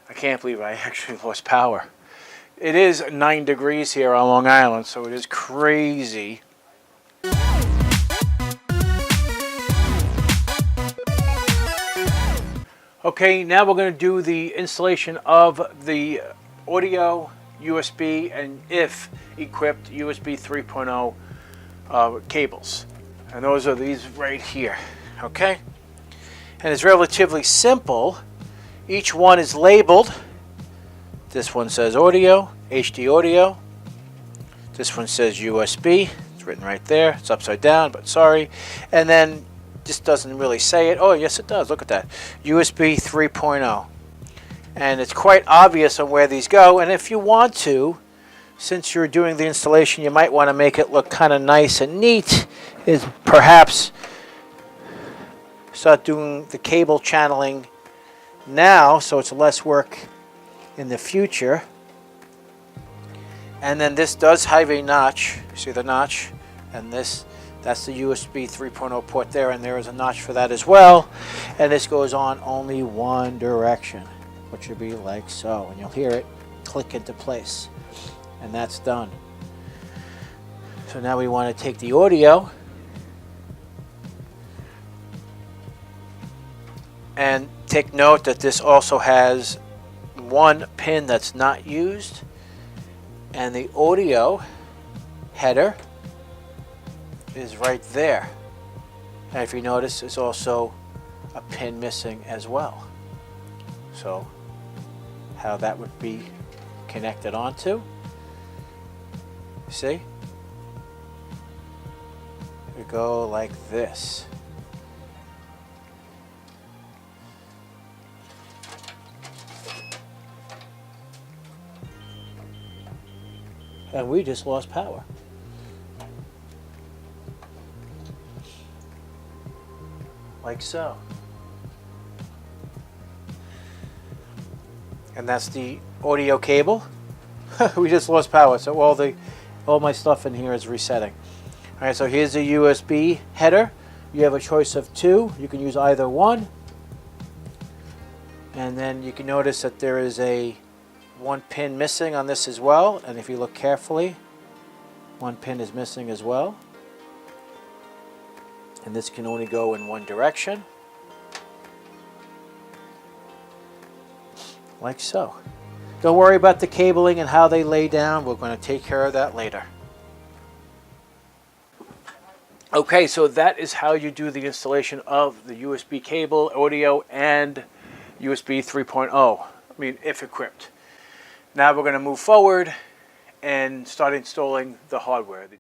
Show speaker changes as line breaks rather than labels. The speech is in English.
I can't believe I actually lost power. It is 9 degrees here on Long Island, so it is crazy. Okay, now we're going to do the installation of the audio, USB, and if equipped, USB 3.0 cables. And those are these right here, okay? And it's relatively simple. Each one is labeled. This one says audio, HD audio. This one says USB. It's written right there. It's upside down, but sorry. And then this doesn't really say it. Oh, yes, it does. Look at that. USB 3.0. And it's quite obvious on where these go. And if you want to, since you're doing the installation, you might want to make it look kind of nice and neat, is perhaps start doing the cable channeling now so it's less work in the future. And then this does have a notch. See the notch? And this, that's the USB 3.0 port there, and there is a notch for that as well. And this goes on only one direction, which should be like so. And you'll hear it click into place. And that's done. So now we want to take the audio and take note that this also has one pin that's not used, and the audio header is right there. And if you notice, there's also a pin missing as well. So how that would be connected onto, see? We go like this. And we just lost power. Like so. And that's the audio cable. We just lost power, so all my stuff in here is resetting. All right, so here's the USB header. You have a choice of two. You can use either one. And then you can notice that there is one pin missing on this as well, and if you look carefully, one pin is missing as well. And this can only go in one direction, like so. Don't worry about the cabling and how they lay down. We're going to take care of that later. Okay, so that is how you do the installation of the USB cable, audio, and USB 3.0. I mean, if equipped. Now we're going to move forward and start installing the hardware.